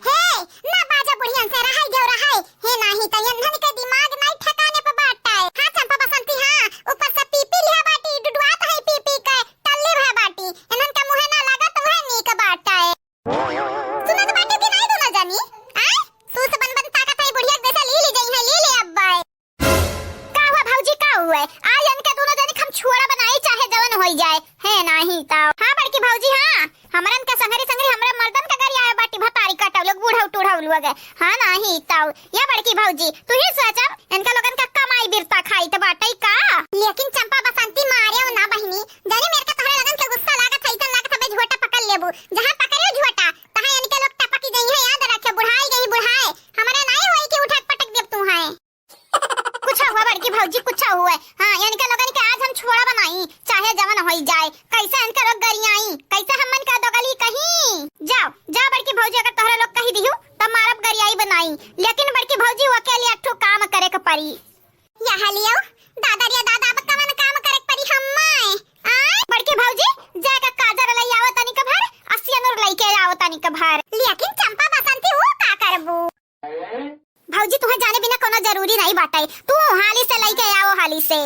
हे ना बाजा बुढ़ियन से रहाई देव रहाई हे नाही त यंधन के दिमाग नहीं ठिकाने पे बाटा है। हां चंपा बसंती हां ऊपर से पीपी लिया बाटी डुडुआत है पीपी के टल्ले भे बाटी इनन का मुंह ना लगा तो है नी का बाटा है। सुना तो बाटी के नहीं दोना जानी आ सूस बन बन ताकत है बुढ़िया जैसा ली गई है ले अब्बा का हुआ भौजी का हुआ आज इनके दोनों जने हम छोड़ा बनाई चाहे जवन होई जाए है नाही त हां बड़की भौजी हां हमरन के संगरी संगरी हमरा मर्दन का गरी आया बाटी भतारी कटाव लोग बूढ़ा टूढ़ा लोग हां नाही ताऊ या बड़की भौजी तू ही सोचा इनका लोगन का कमाई बिरता खाई त बाटई का लेकिन चंपा बसंती मारे ना बहिनी जाने मेरे का तोहरे लगन के गुस्सा लागत है इतन लागत है झोटा पकड़ लेबू जहां पकड़ियो झोटा तहां इनके लोग टपकी गई है याद रखे बुढ़ाई गई बुढ़ाए हमारे नहीं होई कि उठक पटक देब तू है कुछ हुआ बड़की भौजी कुछ हुआ हां इनके लोगन के आज हम छोड़ा बनाई चाहे जवन होई जाए कैसे इनके लोग गरियाई कैसे हमन का दोगली कहीं जाओ जा बड़की भौजी अगर तोहरा लोग कही दिहु त मारब गरियाई बनाई लेकिन बड़की भौजी अकेले अठो काम करे के पड़ी या हलियो दादा रे दादा अब कवन काम करे के पड़ी हम्माय आ बड़की भौजी जाके काजर लई आवत तनी के भर 80 नूर लई के आवत तनी के भर लेकिन चंपा बसंती वो का करबू भौजी तुम्हें जाने बिना कोनो जरूरी नहीं बाटे तू हाली से लई के आओ हाली से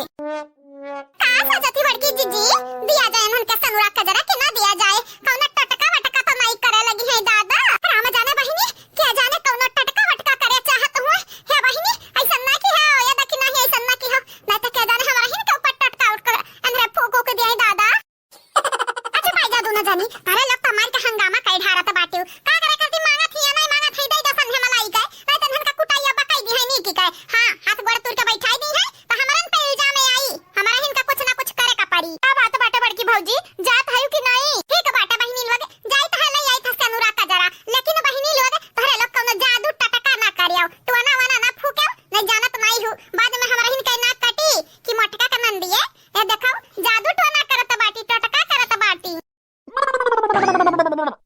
का सजती बड़की जीजी दिया जाए मन के संगरा का जरा के ना दिया जाए कौन टटका वटका तो नहीं करे लगी है दादा राम जाने बहिनी क्या जाने कौन टटका वटका करे चाहत हुए हे बहिनी ऐसा ना की है या दकी नहीं ऐसा ना की हो नहीं तो क्या जाने हमारा हिन के ऊपर टटका उठ कर अंदर फूको के दिए दादा अच्छा भाई जा दोनों जानी अरे लोग तमार के हंगामा कई ढारा त बाटे का करे करती मांगा थी या नहीं मांगा थी दे दसन है मलाई गए नहीं तो धन का कुटाइया बकाई दी है नी की कहे हां हाथ गोड़ तुर के बैठाई दी है तो हमारन पे इल्जाम आई हमारा हिन का कुछ ना कुछ करे का पड़ी का बात बाटा बड़की भौजी जात है कि नहीं ठीक बाटा बहिनी लोग जाई त है लई आई था अनुराग का जरा लेकिन बहिनी लोग तोहरे लोग कोनो जादू टटका ना करियो तू ना वाना ना फूके नहीं जानत नहीं हूं बाद में हमारा हिन के नाक कटी कि मटका का मन दिए ए देखो जादू तो ना करत बाटी टटका करत बाटी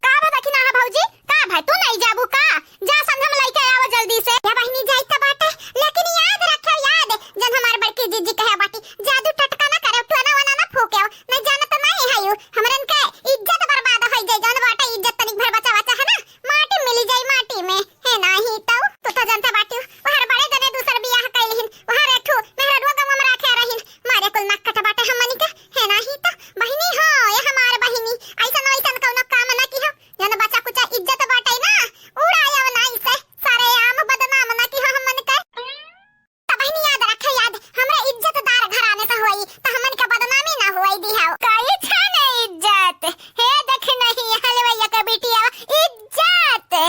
का देखी ना भौजी का भाई तू नहीं जाबू का जा संधम लई के आवा जल्दी से या बहिनी जाई त बाटा लेकिन याद रखो याद जन हमार बड़की जीजी कहे बाटी जादू टटका ना करे तू ना वाना ना फूके नहीं जानत नहीं है यू हमरन के इज्जत बर्बाद हो जाए जन बाटा इज्जत तनिक भर बचा बचा है ना माटी मिली जाई माटी में है नाही तो जनता बाटी हर बड़े जने दूसर बियाह कइलहिन वहां रेठू मेहरा रोग में राखे रहिन मारे कुल नक कट बाटे हमनी के है नाही तो बहिनी हो ये हमार बहिनी ऐसा कोनो काम ना की हो जन बचा कुचा इज्जत बाटे ना उड़ाया ना इसे सारे आम बदनाम ना की हो हमन के त बहिनी याद रखे याद हमरा इज्जतदार घराने से होई त हमन के बदनामी ना होई दिहाओ काई छाने इज्जत हे देख नहीं हलवैया के बिटिया इज्जत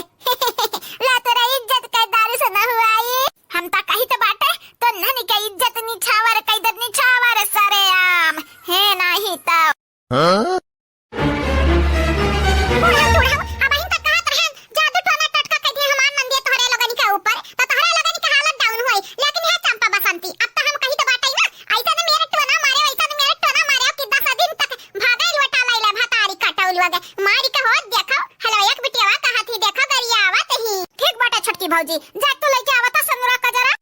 ला तेरा इज्जत का दारू से ना हुआ ये हम ता कही तो बाटे तो ननी के इज्जत निछावर कैदर निछावर सारे आम है नाही ता हां भौजी जा तू लेके आवता सनुरा का जरा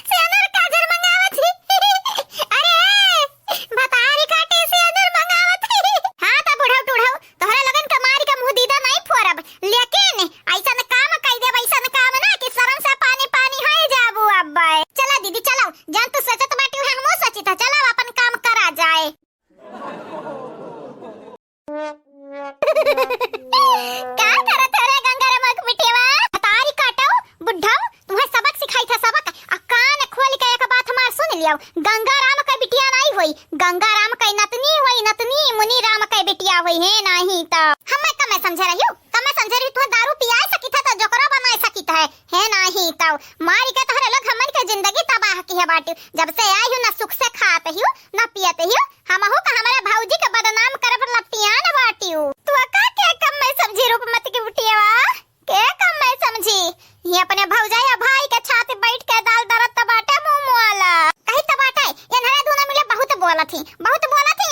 सनुर का जर मंगावत ही अरे भतारी काटे से सनुर मंगावत ही हां त बुढ़ाऊ टुढ़ाऊ तोहरा लगन का मारी का मुंह दीदा नहीं फोरब लेकिन ऐसा न काम कई दे वैसा न काम ना कि शर्म से पानी पानी हो जाबू अब्बा चला दीदी चलो जान तू सचत बाटी है हमो सची था चला अपन काम करा जाए का करत रे गंगारा मग मिटेवा तारी काटो बुढ़ाओ तुम्हें सबक सिखाई था सबक आ कान खोल के एक बात हमार सुन लियो गंगाराम का बिटिया नहीं होई गंगाराम का नतनी होई नतनी मुनि राम का बिटिया होई है नहीं त हमें कमे समझ रही हूं कमे समझ रही तू दारू पिया सकी था तो जोकरा बना सकी है नहीं त मारी के तोहरे लोग हमन के जिंदगी तबाह की है बाटी जब से आई हूं ना सुख से खाते ही ना पीते ही हम हो का हमारे भौजी के बदनाम करब लतिया ना बाटी तू का के कम मैं समझी रूपमती की बिटिया के कम मैं समझी ये अपने भौजाई भाई के छाती बैठ के दाल दरत बाटे मुंह वाला कहीं तो बाटे ये नरे दोनों मिले बहुत बोला थी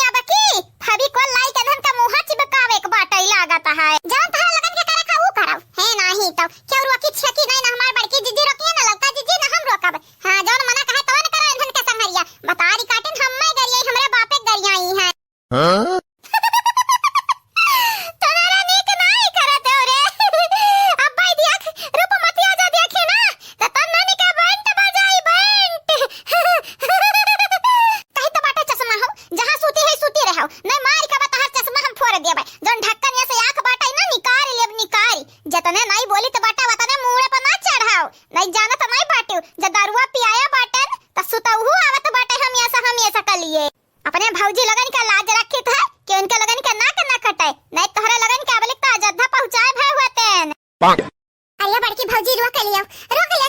अब की फबी को लाई के धन का मुंह चिपकावे के बाटे लागत है जान था लगन के करे का वो करो है नहीं तो क्यों रोकी छकी नहीं ना हमार बड़की जीजी रोकी ना लगता जीजी ना हम रोकब हां जौन मना कहे तो न करे धन के संगरिया बतारी काटिन हम मैं गरिया हमरे बापे गरियाई है हां तोरा नीक नहीं करत हो रे अरे बड़की भौजी रोक लिया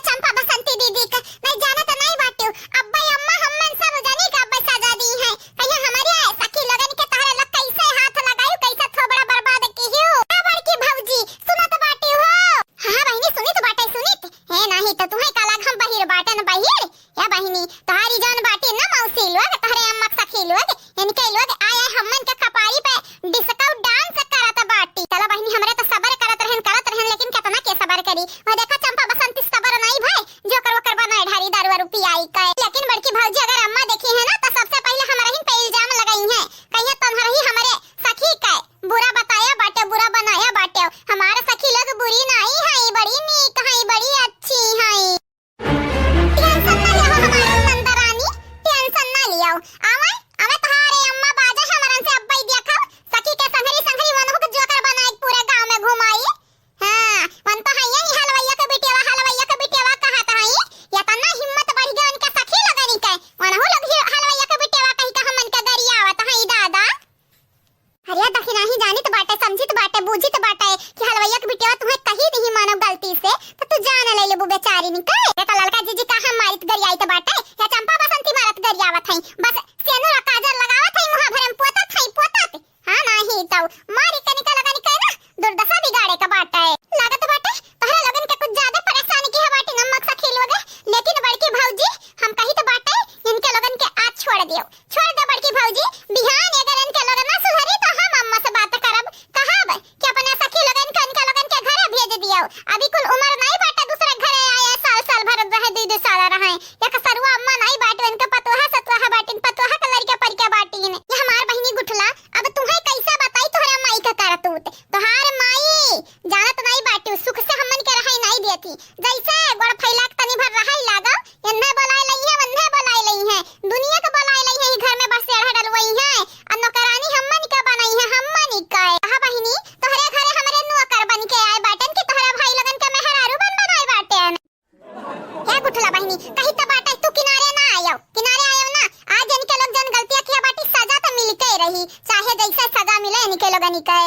चंपा बसंती दीदी का नहीं जाना तो नहीं बाटू अब्बा अम्मा हमन सब जानी का अब्बा सजा दी है कहिया हमारे सखी लगन के तहरे लग कैसे हाथ लगायू कैसे थोबड़ा बर्बाद की हो बड़की भौजी सुनो तो बाटी हो हां बहिनी सुनी तो बाटे सुनी है नहीं तो तुम्हें काला हम बहिर बाटन बहिर या बहिनी तुम्हारी जान बाटी ना मौसी लोग तहरे अम्मा सखी लोग इनके लोग आए हमन के खपारी पे डिस्को डांस करत बाटी चलो बहिनी हमरे तो सबर करत रहन लेकिन कितना के सबर करी और देखा चंपा बसंती सबर नहीं भाई जो कर बनाए ढारी दारू वारू पियाई का लेकिन बड़की भौजी अगर अम्मा देखी है ना तो सबसे पहले हमारा ही पे इल्जाम लगाई है कहिए तुम्हारा ही हमारे सखी का बुरा बताया बाटे बुरा बनाया बाटे हमारे सखी लोग बुरी नहीं है बड़ी नीक है बड़ी अच्छी है टेंशन ना लियो हमारे नंदरानी टेंशन ना लियो आवे आवे तुम्हारे अम्मा बाजा हमरन से अब्बई देखा सखी के संगरी वनो के जोकर बनाए पूरे गांव में घुमाई हां मन तो है ये हलवैया के बिटियावा कहा था है या तना हिम्मत बढ़ गई उनके सखी लगनी के वनो लोग हलवैया के बिटियावा कहि का हमन के गरिया आवत है दादा अरे दखी नहीं जानी तो बाटे समझी तो बाटे बूझी तो बाटे कि हलवैया के बिटियावा तुम्हें कही नहीं मानो गलती से तो तू जान ले लेबू बेचारी निकल देखा ललका जीजी का हम मारित गरियाई तो बाटे या चंपा बसंती मारत गरियावत है बस सेनु काजल लगावत है मुहा भरम पोतात हां नहीं तो मारी कनिका लगानी के ना दुर्दशा बिगाड़े का बाटे लागत बाटे तहरा लगन के कुछ ज्यादा परेशानी की है बाटे नमक सा खेल लोगे लेकिन बड़की भौजी हम कही तो बाटे इनके लगन के आज छोड़ दे बड़की भौजी बिहान अगर इनके लगन ना सुधरी तो हम अम्मा से बात करब कहब कि अपने सखी लगन के इनके लगन के घरे भेज दियो अभी कुल उम्र नहीं बाटे दूसरे घरे आए साल भर रहे 2 साल रहे या कसरुआ अम्मा नहीं बाटे इनके पतोहा सतोहा बाटिन पतोहा कलर के पर के बाटिन ये हमार बहिनी गुठला अब तुम्हें कैसा बताई तोहरे माई का करतूत तोहार माई जानत नहीं बाटी सुख से हमन के रहाई नहीं देती जैसे गोड़ फैला के तनी भर रहाई लागा एन्ने बोलाई लई है वन्ने बोलाई लई है दुनिया के बोलाई लई है घर में बस चढ़ा डलवई है और नौकरानी हमन के बनाई है हमन के कहा बहिनी तोहरे घरे हमरे नौकर बन के आए बाटन की तोहरा भाई लगन के मेहरारू बनाए बाटन क्या गुठला बहिनी कही तो बाटे तू किनारे आयो ना आज इनके लोग जन गलतियां किया बाटी सजा तो मिल के रही चाहे जैसे सजा मिले इनके लोगन के